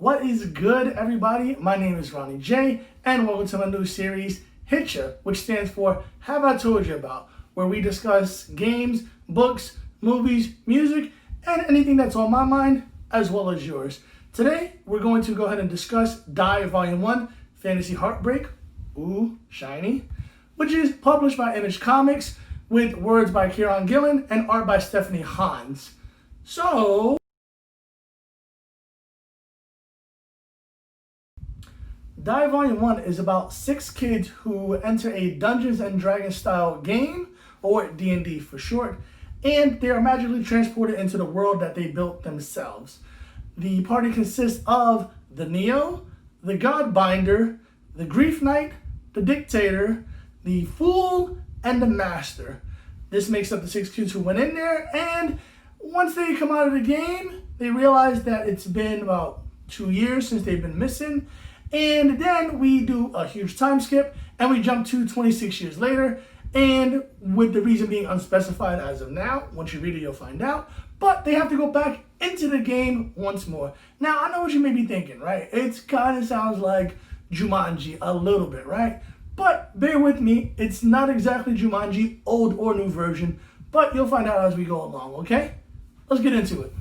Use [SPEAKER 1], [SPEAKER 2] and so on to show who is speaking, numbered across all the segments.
[SPEAKER 1] What is good, everybody? My name is Ronnie J, and welcome to my new series, HITYA, which stands for Have I Told You About, where we discuss games, books, movies, music, and anything that's on my mind, as well as yours. Today, we're going to go ahead and discuss Die Volume 1, Fantasy Heartbreak, ooh, shiny, which is published by Image Comics, with words by Kieron Gillen and art by Stephanie Hans. So, Die Volume 1 is about 6 kids who enter a Dungeons and Dragons style game, or D&D for short, and they are magically transported into the world that they built themselves. The party consists of the Neo, the Godbinder, the Grief Knight, the Dictator, the Fool, and the Master. This makes up the 6 kids who went in there, and once they come out of the game, they realize that it's been about 2 years since they've been missing. And then we do a huge time skip and we jump to 26 years later, and with the reason being unspecified as of now. Once you read it, you'll find out. But they have to go back into the game once more. Now, I know what you may be thinking, right? It kind of sounds like Jumanji a little bit, right? But bear with me, it's not exactly Jumanji, old or new version, but you'll find out as we go along, okay? Let's get into it.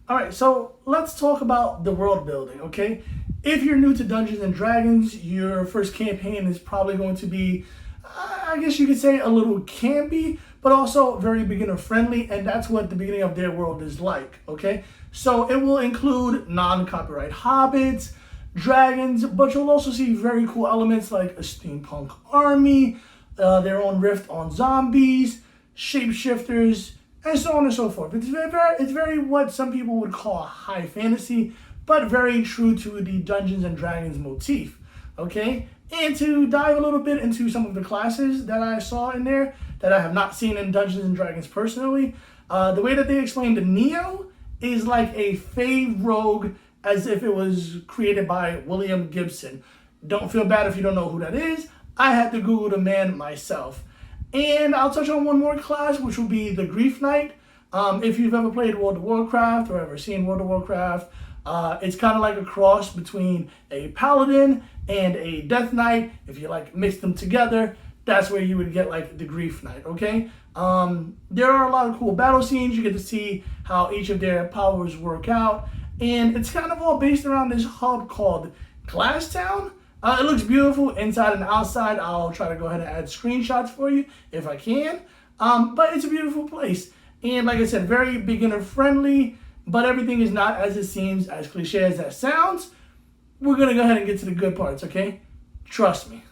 [SPEAKER 1] All right, so let's talk about the world building, okay? If you're new to Dungeons and Dragons, your first campaign is probably going to be, I guess you could say, a little campy, but also very beginner friendly, and that's what the beginning of their world is like, okay? So it will include non-copyright hobbits, dragons, but you'll also see very cool elements like a steampunk army, their own riff on zombies, shapeshifters, and so on and so forth. It's very what some people would call high fantasy, but very true to the Dungeons and Dragons motif, okay? And to dive a little bit into some of the classes that I saw in there that I have not seen in Dungeons and Dragons personally, the way that they explained the Neo is like a Fae rogue, as if it was created by William Gibson. Don't feel bad if you don't know who that is. I had to Google the man myself. And I'll touch on one more class, which will be the Grief Knight. If you've ever played World of Warcraft or ever seen World of Warcraft, it's kind of like a cross between a Paladin and a Death Knight. If you like mix them together, that's where you would get like the Grief Knight, okay? There are a lot of cool battle scenes. You get to see how each of their powers work out. And it's kind of all based around this hub called Glasstown. It looks beautiful inside and outside. I'll try to go ahead and add screenshots for you if I can. But it's a beautiful place. And like I said, very beginner friendly, but everything is not as it seems, as cliche as that sounds. We're going to go ahead and get to the good parts, okay? Trust me.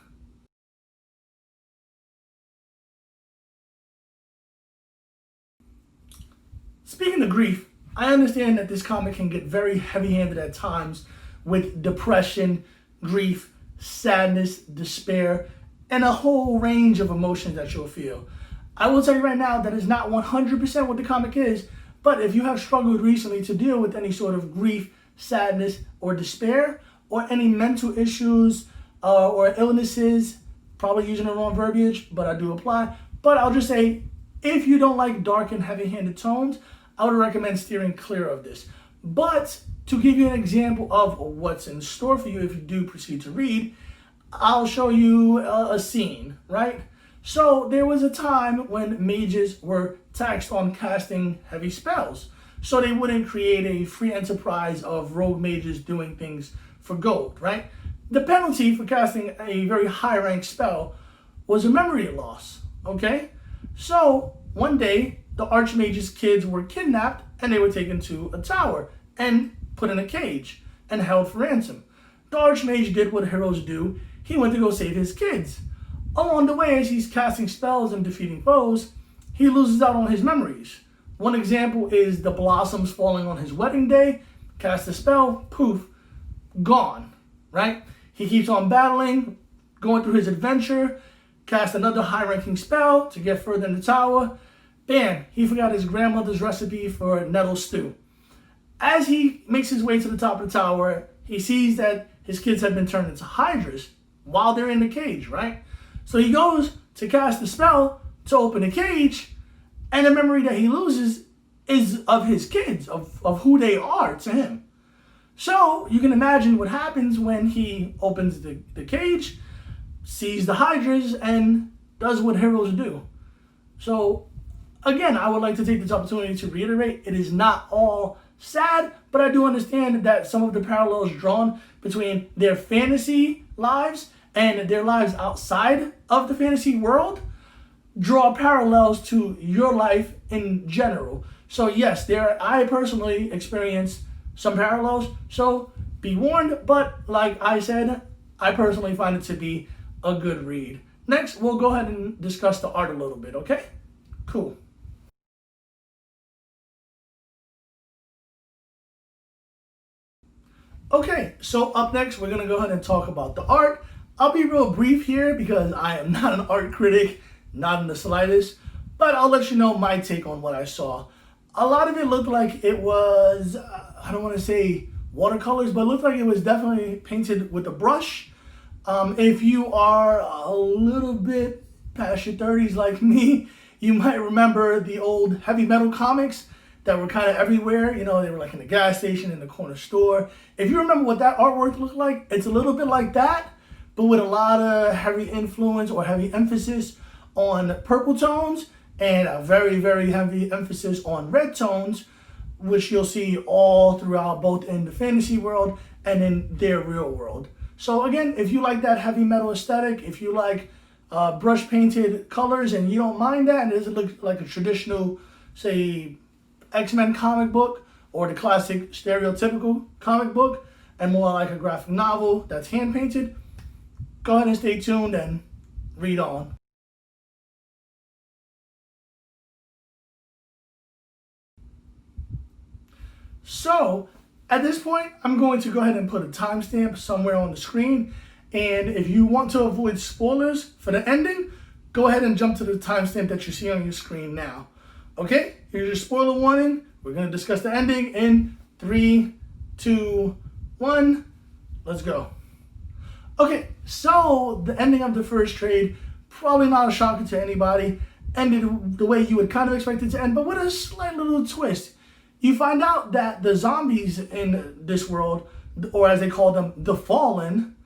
[SPEAKER 1] Speaking of grief, I understand that this comic can get very heavy-handed at times with depression, grief, sadness, despair, and a whole range of emotions that you'll feel. I will tell you right now that is not 100% what the comic is, but if you have struggled recently to deal with any sort of grief, sadness, or despair, or any mental issues or illnesses, probably using the wrong verbiage, but I do apply. But I'll just say, if you don't like dark and heavy-handed tones, I would recommend steering clear of this. But to give you an example of what's in store for you if you do proceed to read, I'll show you a scene, right? So there was a time when mages were taxed on casting heavy spells, so they wouldn't create a free enterprise of rogue mages doing things for gold, right? The penalty for casting a very high-ranked spell was a memory loss, okay? So one day, the Archmage's kids were kidnapped and they were taken to a tower and put in a cage and held for ransom. The Archmage did what heroes do. He went to go save his kids. Along the way, as he's casting spells and defeating foes, he loses out on his memories. One example is the blossoms falling on his wedding day. Cast a spell, poof, gone, right? He keeps on battling, going through his adventure, cast another high-ranking spell to get further in the tower. Bam, he forgot his grandmother's recipe for nettle stew. As he makes his way to the top of the tower, he sees that his kids have been turned into hydras while they're in the cage, right? So he goes to cast the spell, to open the cage, and the memory that he loses is of his kids, of who they are to him. So you can imagine what happens when he opens the cage, sees the hydras, and does what heroes do. So again, I would like to take this opportunity to reiterate, it is not all sad, but I do understand that some of the parallels drawn between their fantasy lives and their lives outside of the fantasy world draw parallels to your life in general. So yes, I personally experienced some parallels, so be warned, but like I said, I personally find it to be a good read. Next, we'll go ahead and discuss the art a little bit, okay? Cool. Okay, so up next, we're gonna go ahead and talk about the art. I'll be real brief here because I am not an art critic, not in the slightest, but I'll let you know my take on what I saw. A lot of it looked like it was, I don't want to say watercolors, but it looked like it was definitely painted with a brush. If you are a little bit past your 30s like me, you might remember the old heavy metal comics that were kind of everywhere. You know, they were like in the gas station, in the corner store. If you remember what that artwork looked like, it's a little bit like that, but with a lot of heavy influence or heavy emphasis on purple tones and a very, very heavy emphasis on red tones, which you'll see all throughout, both in the fantasy world and in their real world. So again, if you like that heavy metal aesthetic, if you like brush painted colors and you don't mind that, and it doesn't look like a traditional, say, X-Men comic book or the classic stereotypical comic book, and more like a graphic novel that's hand painted, go ahead and stay tuned and read on. So at this point, I'm going to go ahead and put a timestamp somewhere on the screen. And if you want to avoid spoilers for the ending, go ahead and jump to the timestamp that you see on your screen now. Okay, here's your spoiler warning. We're going to discuss the ending in 3, 2, 1. Let's go. Okay, so the ending of the first trade, probably not a shocker to anybody, ended the way you would kind of expect it to end, but with a slight little twist. You find out that the zombies in this world, or as they call them, the Fallen,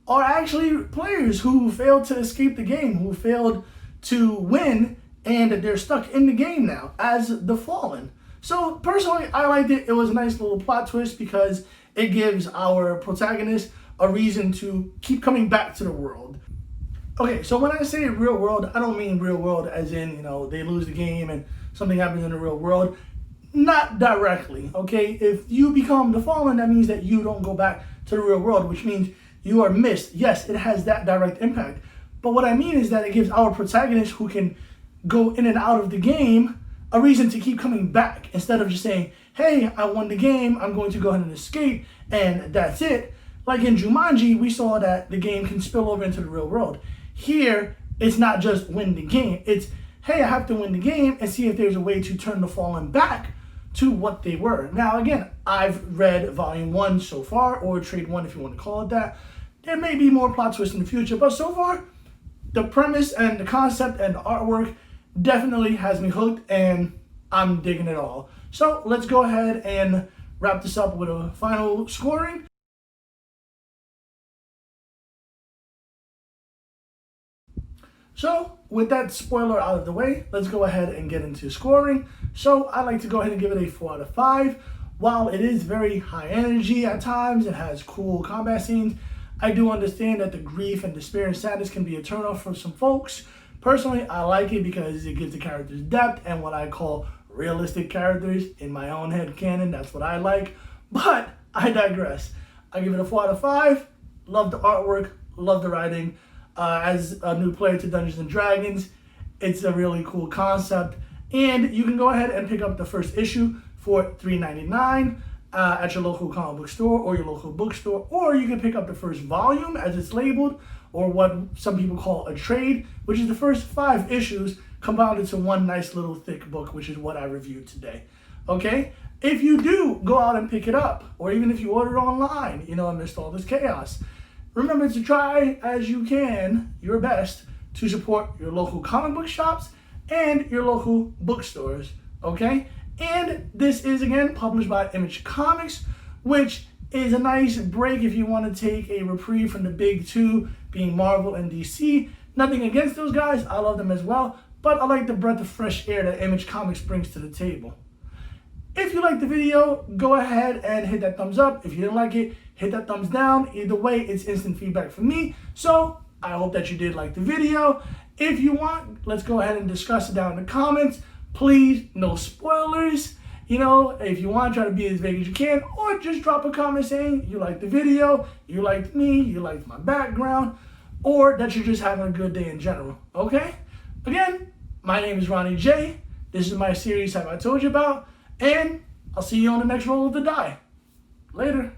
[SPEAKER 1] are actually players who failed to escape the game, who failed to win, and they're stuck in the game now as the Fallen. So personally, I liked it. It was a nice little plot twist because it gives our protagonist a reason to keep coming back to the world. Okay, so when I say real world, I don't mean real world as in, you know, they lose the game and something happens in the real world. Not directly, okay? If you become the Fallen, that means that you don't go back to the real world, which means you are missed. Yes, it has that direct impact. But what I mean is that it gives our protagonist, who can go in and out of the game, a reason to keep coming back instead of just saying, hey, I won the game, I'm going to go ahead and escape, and that's it. Like in Jumanji, we saw that the game can spill over into the real world. Here, it's not just win the game. It's, hey, I have to win the game and see if there's a way to turn the Fallen back to what they were. Now, again, I've read Volume 1 so far, or Trade 1 if you want to call it that. There may be more plot twists in the future, but so far, the premise and the concept and the artwork definitely has me hooked, and I'm digging it all. So let's go ahead and wrap this up with a final scoring. So with that spoiler out of the way, let's go ahead and get into scoring. So I like to go ahead and give it a 4 out of 5. While it is very high energy at times, it has cool combat scenes, I do understand that the grief and despair and sadness can be a turnoff for some folks. Personally, I like it because it gives the characters depth and what I call realistic characters in my own head canon. That's what I like, but I digress. I give it a 4 out of 5. Love the artwork, love the writing. As a new player to Dungeons and Dragons, it's a really cool concept, and you can go ahead and pick up the first issue for $3.99 at your local comic book store or your local bookstore, or you can pick up the first volume as it's labeled, or what some people call a trade, which is the first 5 issues combined into one nice little thick book, which is what I reviewed today. Okay, if you do go out and pick it up, or even if you order it online, you know, amidst all this chaos, remember to try as you can your best to support your local comic book shops and your local bookstores, okay? And this is, again, published by Image Comics, which is a nice break if you want to take a reprieve from the big two, being Marvel and DC. Nothing against those guys, I love them as well, but I like the breath of fresh air that Image Comics brings to the table. If you liked the video, go ahead and hit that thumbs up. If you didn't like it, hit that thumbs down. Either way, it's instant feedback from me. So I hope that you did like the video. If you want, let's go ahead and discuss it down in the comments. Please, no spoilers. You know, if you want, try to be as vague as you can, or just drop a comment saying you liked the video, you liked me, you liked my background, or that you're just having a good day in general, okay? Again, my name is Ronnie J. This is my series Have I Told You About, and I'll see you on the next roll of the die. Later.